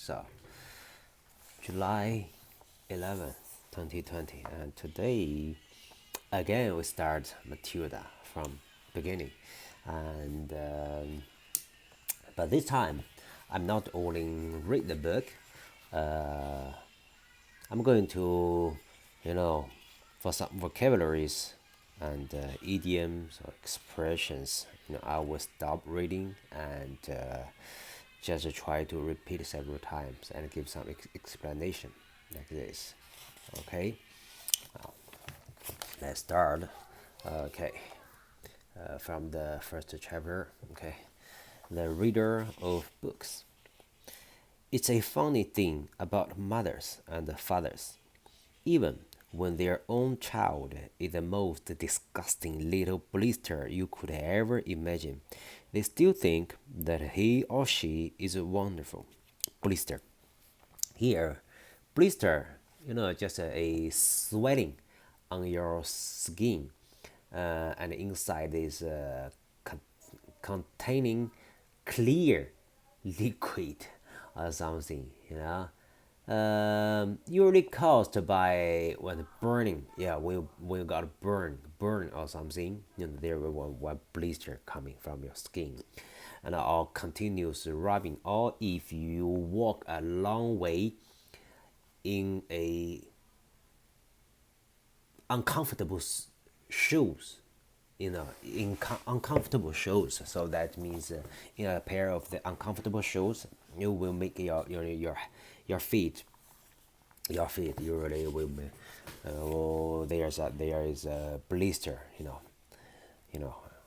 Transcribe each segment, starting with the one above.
So, July 11th, 2020, and today again we start Matilda from beginning, and but this time I'm not only read the book. Uh, I'm going to, you know, for some vocabularies and idioms or expressions, I will stop reading and just try to repeat several times and give some explanation like this. Okay, let's start. Okay, from the first chapter. Okay, the reader of books. It's a funny thing about mothers and fathers. Even when their own child is the most disgusting little blister you could ever imagine, they still think that he or she is wonderful. Blister. Here, blister, just a swelling on your skin, and inside is containing clear liquid or something, usually caused by when burning. Yeah, when you got burn or something, there will one blister coming from your skin, and all continuous rubbing. Or if you walk a long way in a uncomfortable shoes, uncomfortable shoes. So that means in a pair of the uncomfortable shoes, you will make your feet usually will be, there is a blister, you know in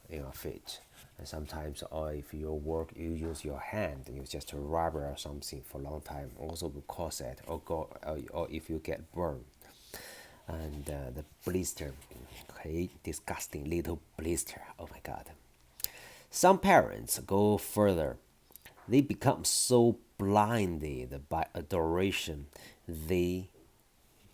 your feet. And sometimes, or if you work, you use your hand, you just rubber or something for a long time, also will cause that, or if you get burned. And the blister, okay, disgusting little blister, oh my god. Some parents go further. They become so blinded by adoration, they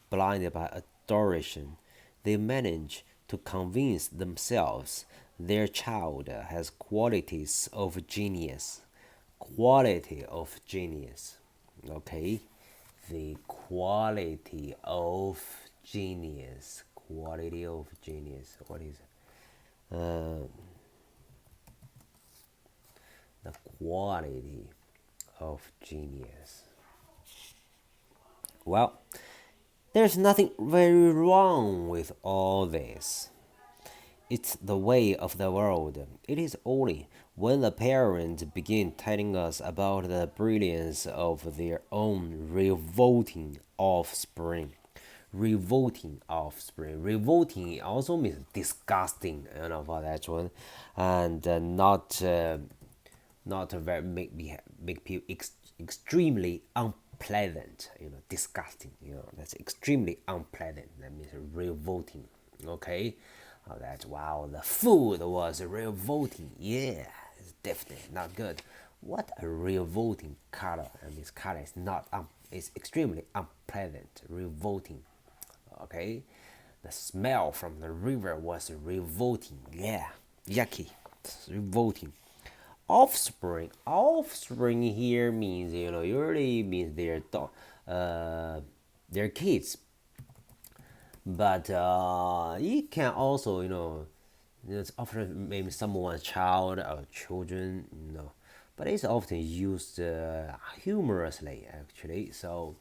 blinded by adoration, they manage to convince themselves their child has qualities of genius. Quality of genius. Okay? The quality of genius. Quality of genius. What is it? The quality of genius. Well, there's nothing very wrong with all this. It's the way of the world. It is only when the parents begin telling us about the brilliance of their own revolting offspring. Revolting offspring. Revolting also means disgusting, for that one, and not very make people extremely unpleasant, disgusting, that's extremely unpleasant. That means revolting. Okay, that wow, the food was revolting. Yeah, it's definitely not good. What a revolting color. I mean, color is not it's extremely unpleasant, revolting. Okay, the smell from the river was revolting. Yeah, yucky, it's revolting. Offspring here means, usually means their kids, but it can also, it's often maybe someone's child or children, but it's often used humorously actually. So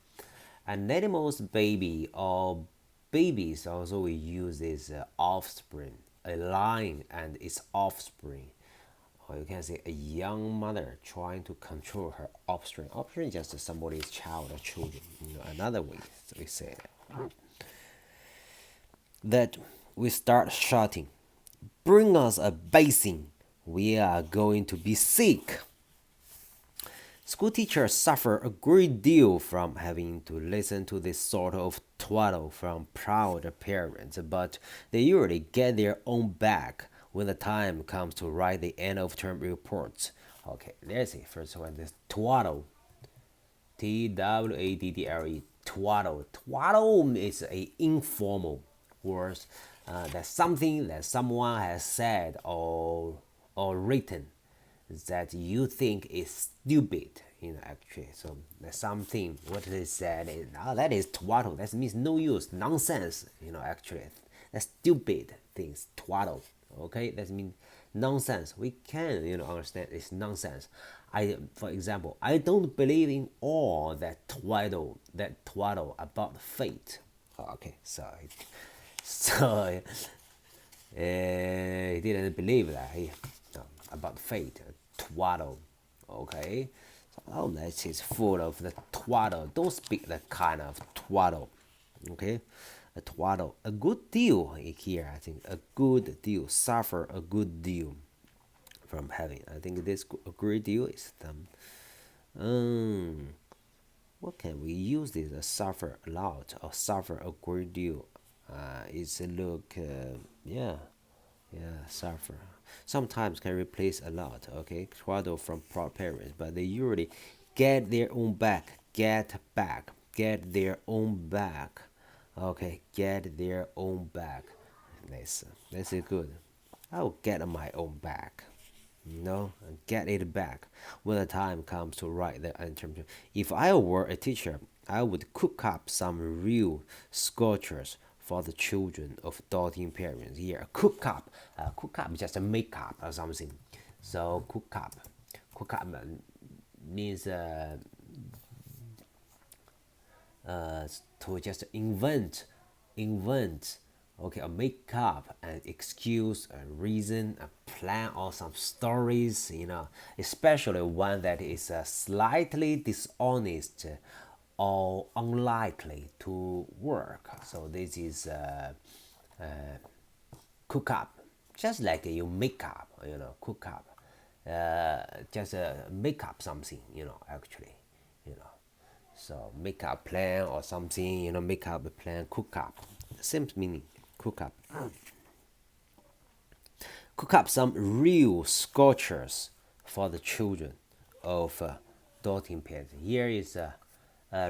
an animal's baby or babies also we use this offspring, a lion and its offspring. Or you can say a young mother trying to control her offspring. Offspring is just somebody's child or children. Another way we say that we start shouting, "Bring us a basin! We are going to be sick." School teachers suffer a great deal from having to listen to this sort of twaddle from proud parents, but they usually get their own back when the time comes to write the end of term reports. Okay, let's see. First one, this twaddle. Twaddle. Twaddle. Twaddle is a informal word. That's something that someone has said or written that you think is stupid. actually. So there's something what they said is, oh, that is twaddle. That means no use, nonsense. Actually, that's stupid things. Twaddle. Okay, that means nonsense. We can understand it's nonsense. For example, I don't believe in all that twaddle about fate. Okay, so he didn't believe that about fate, twaddle. Okay, so that is full of the twaddle. Don't speak that kind of twaddle. Okay, a twaddle, a good deal here. I think a good deal, suffer a good deal from having. I think this a great deal is um, what can we use this? Suffer a lot or suffer a great deal. It's a look, yeah, yeah, suffer. Sometimes can replace a lot. Okay, twaddle from parents, but they usually get their own back, get back, get their own back. Okay, get their own back. That's it good. I'll get my own back. Get it back when the time comes to write the interview. If I were a teacher, I would cook up some real sculptures for the children of doting parents. Here, cook up, just a make up or something. So cook up means to just invent, okay, a makeup, an excuse, a reason, a plan, or some stories, especially one that is slightly dishonest or unlikely to work. So this is cook up, just like you make up, cook up, just make up something, actually, you know. So make up plan or something, make up a plan, cook up. Same meaning, cook up. Cook up some real sculptures for the children of doting parents. Here is a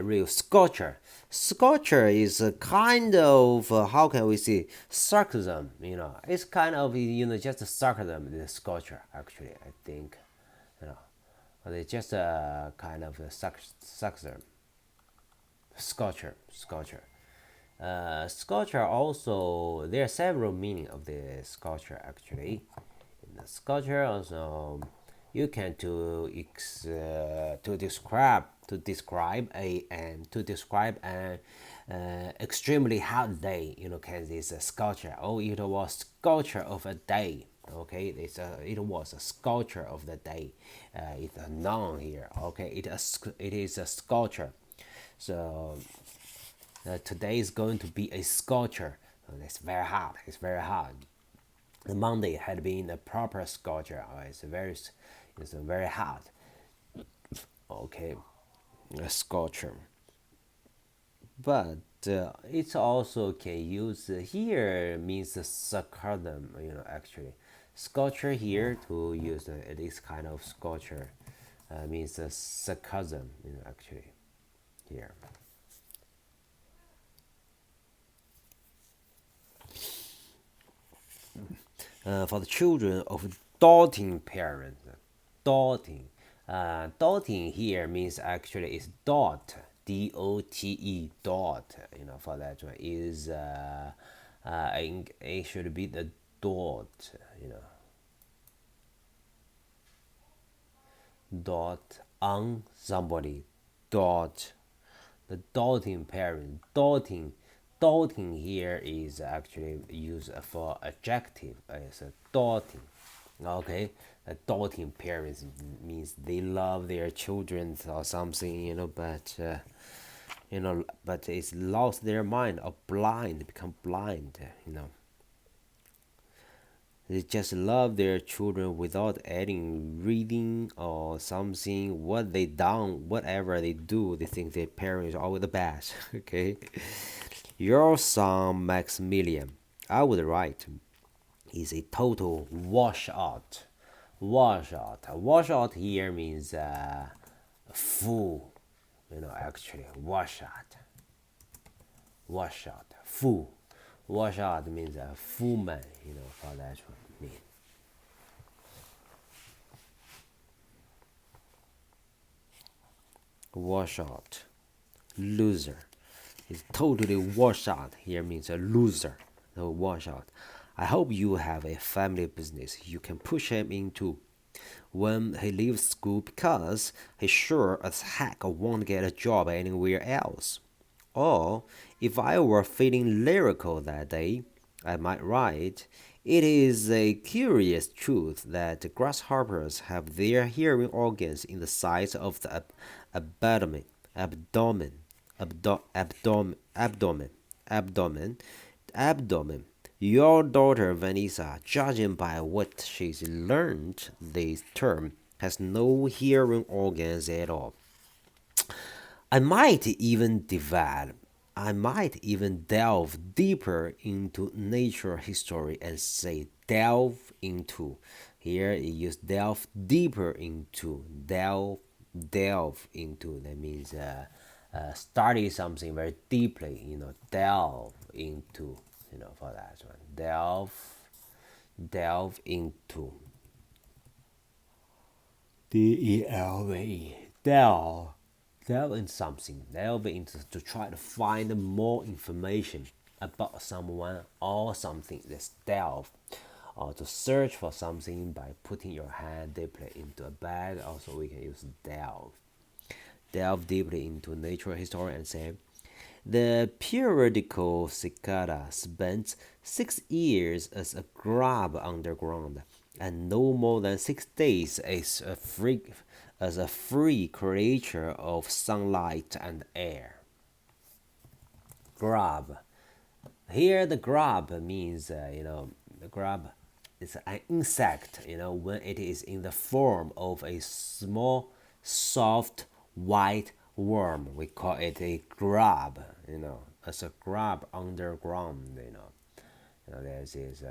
real sculpture. Sculpture is a kind of, how can we say, sarcasm, It's kind of, just a sarcasm, the sculpture, actually, I think, you know. But it's just a kind of a sarcasm. Sculpture. Sculpture also, there are several meaning of the sculpture actually. In the sculpture also, you can to describe an extremely hot day. Can this sculpture? Oh, it was sculpture of a day. Okay, it was a sculpture of the day. It's a noun here. Okay, it is a sculpture. So today is going to be a sculpture. It's very hot. It's very hot. The Monday had been a proper sculpture. It's very hot. Okay, a sculpture. But it also can use here means sarcasm. Actually, sculpture here to use this kind of sculpture means sarcasm. Actually, here. For the children of doting parents. Doting. Doting here means actually is dot. DOTE dot. For that one is it should be the dot. Dot on somebody. Dot. The doting parent. Doting here is actually used for adjective. It's a doting. Okay, a doting parents means they love their children or something, but it's lost their mind or become blind. They just love their children without adding reading or something. What they done, whatever they do, they think their parents are always the best. Okay. Your son Maximilian, I would write, is a total washout. Washout here means fool. Actually, washout, fool. Washout means a fool man. For that one mean. wash out, loser. He's totally washed out. Here means a loser. No wash out. I hope you have a family business you can push him into when he leaves school because he sure as heck won't get a job anywhere else. Or, if I were feeling lyrical that day, I might write, it is a curious truth that grasshoppers have their hearing organs in the size of the abdomen, abdomen, abdomen, abdomen, abdomen. Your daughter Vanessa, judging by what she's learned this term, has no hearing organs at all. I might even develop, I might even delve deeper into nature history and say delve into. Here it use delve deeper into, delve into. That means study something very deeply. Delve into. For that one, delve into. DELV, delve in something, delve into to try to find more information about someone or something. That's delve. Or to search for something by putting your hand deeply into a bag. Also, we can use delve. Delve deeply into natural history and say, the periodical cicada spent 6 years as a grub underground, and no more than 6 days as a free creature of sunlight and air. Grub. Here, the grub means, the grub is an insect, when it is in the form of a small, soft, white worm. We call it a grub, as a grub underground, This is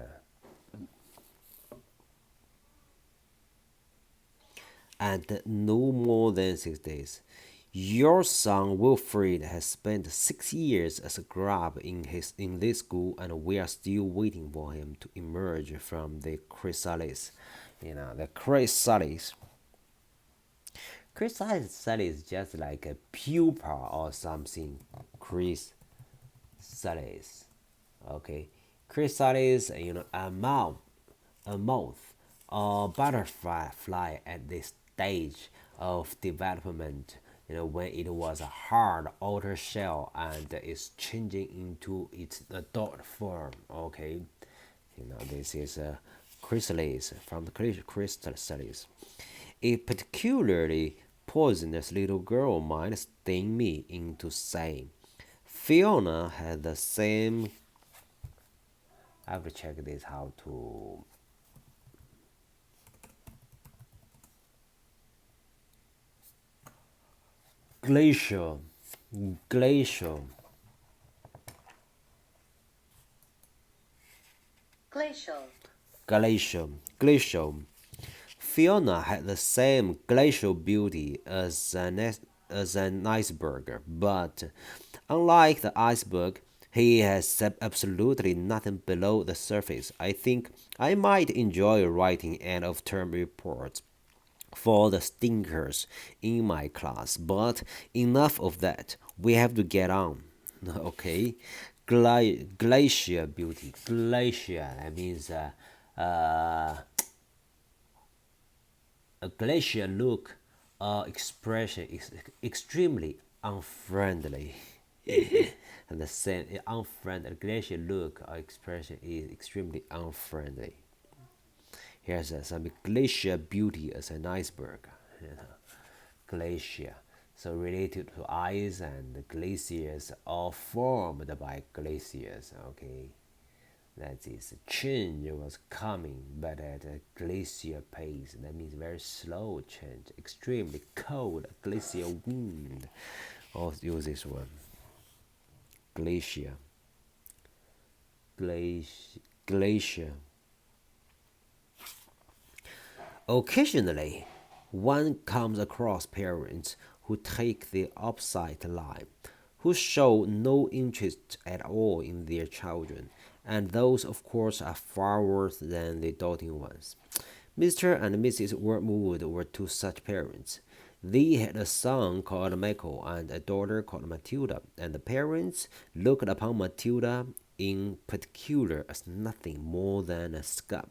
and no more than 6 days. Your son Wilfred has spent 6 years as a grub in this school, and we are still waiting for him to emerge from the chrysalis. The chrysalis. Chrysalis is just like a pupa or something. Chrysalis. Okay. Chrysalis, a mouth or butterfly fly at this stage of development, when it was a hard outer shell and is changing into its adult form. Okay, this is a chrysalis from the chrysalis. A particularly poisonous little girl might sting me into saying, Fiona had the same. I have to check this how to. Glacial, glacial, Glacial. glacial. Fiona had the same glacial beauty as an iceberg, but unlike the iceberg, he has absolutely nothing below the surface. I think I might enjoy writing end of term reports for the stinkers in my class, but enough of that. We have to get on. Okay, glacier beauty. Glacier. That means uh, a glacier look or expression is extremely unfriendly. And the same unfriendly glacier look or expression is extremely unfriendly. Here's some glacier beauty as an iceberg. Glacier. So related to ice and glaciers are formed by glaciers. Okay, that is change was coming, but at a glacier pace. That means very slow change. Extremely cold glacier wind. Also use this one. Glacier. Glacier. Occasionally, one comes across parents who take the opposite line, who show no interest at all in their children, and those, of course, are far worse than the doting ones. Mr. and Mrs. Wormwood were two such parents. They had a son called Michael and a daughter called Matilda, and the parents looked upon Matilda in particular as nothing more than a scab.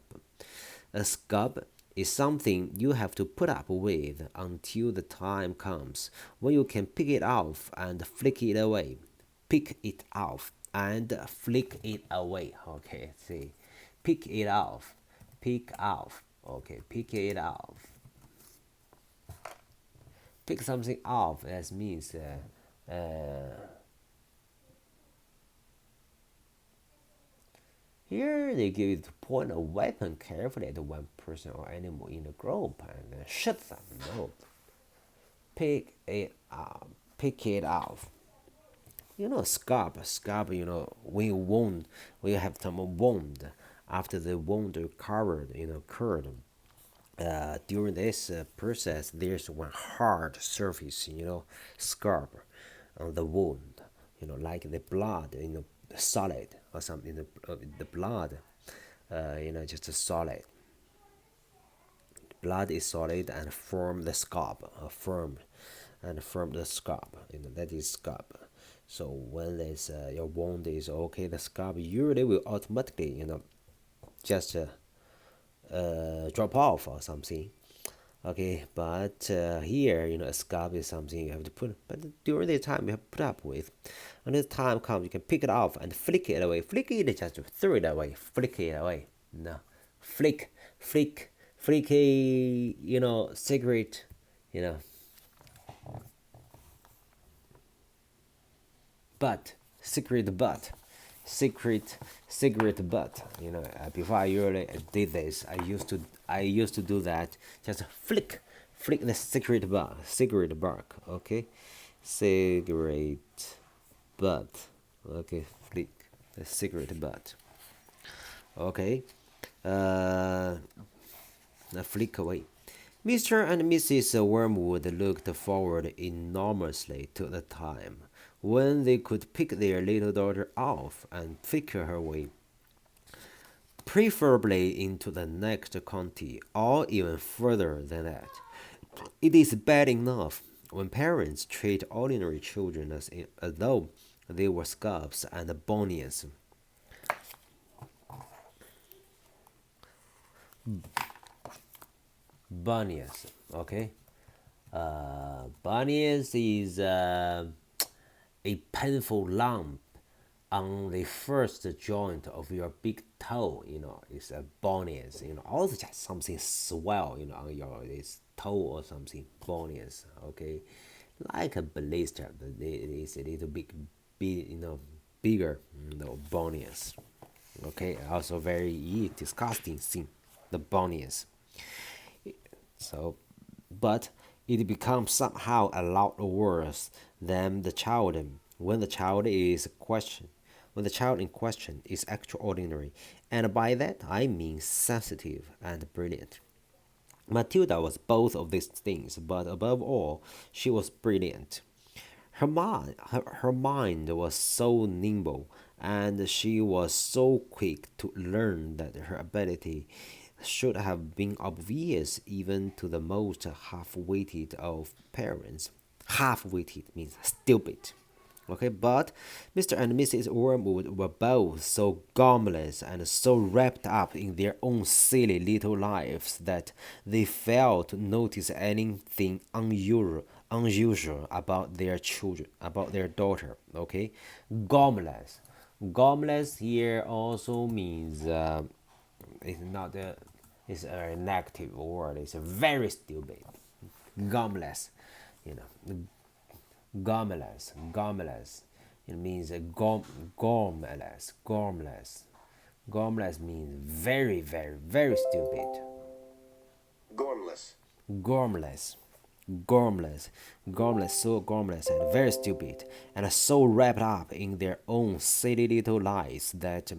A scab is something you have to put up with until the time comes when you can pick it off and flick it away. Pick it off and flick it away. Okay, see. Pick it off. Pick off. Okay, pick it off. Pick something off. That means here they give you to point a weapon carefully at one person or animal in the group and then shoot them. No, pick it up. Pick it off. Scab. When you wound, when you have some wound, after the wound recovered, cured. During this process, there's one hard surface, scab on the wound, like the blood, solid or something. The blood, just a solid. Blood is solid and form the scab, firm, and form the scab. That is scab. So when this your wound is okay, the scab usually will automatically, just drop off or something. Okay, but here, a scab is something you have to put, but during the time you have to put up with. When the time comes, you can pick it off and flick it away. Flick it, just throw it away. Flick it away. No, flick a, cigarette, you know, butt, secret butt, secret butt. Before I really did this, I used to do that. Just flick the cigarette bark. Okay, cigarette butt. Okay, flick the cigarette butt. Okay, uh, flick away. Mr. and Mrs. Wormwood looked forward enormously to the time when they could pick their little daughter off and flick her away, preferably into the next county or even further than that. It is bad enough when parents treat ordinary children as though they were scabs and bonians. Bunions, okay? Bunions is a painful lump on the first joint of your big toe. It's a bunions. Also just something swell, on your this toe or something. Bunions, okay? Like a blister, but it is a little big, bigger, bunions. Okay, also very disgusting thing, the bunions. So, but it becomes somehow a lot worse than the child when the child is question when the child in question is extraordinary, and by that I mean sensitive and brilliant. Matilda was both of these things, but above all, she was brilliant. Her mind was so nimble, and she was so quick to learn that her ability should have been obvious even to the most half-witted of parents. Half-witted means stupid. Okay, but Mr. and Mrs. Wormwood were both so harmless and so wrapped up in their own silly little lives that they failed to notice anything unusual about their children, about their daughter. Okay, harmless. Harmless here also means it's not a it's a negative word. It's a very stupid. Harmless, you know. Gormless. It means gormless. Gormless means very, very, very stupid. Gormless. Gormless. Gormless. So gormless and very stupid, and so wrapped up in their own silly little lives that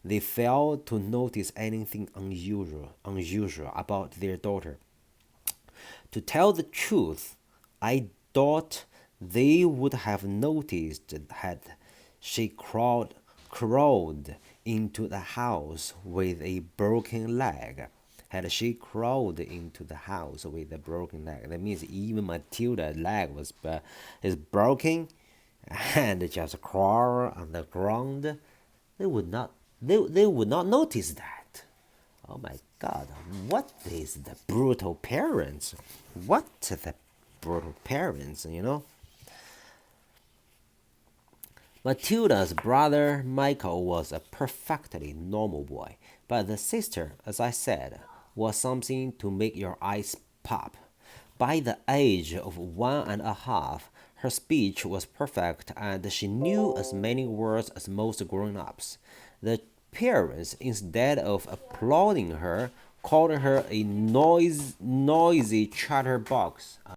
they failed to notice anything unusual about their daughter. To tell the truth, I thought they would have noticed had she crawled into the house with a broken leg, had she crawled into the house with a broken leg. That means even Matilda's leg is broken, and just crawl on the ground. They would not. They would not notice that. Oh my God! What is the brutal parents? What the brutal parents? Matilda's brother Michael was a perfectly normal boy, but the sister, as I said, was something to make your eyes pop. By the age of 1.5, her speech was perfect and she knew as many words as most grown ups. The parents, instead of applauding her, called her a noisy chatterbox.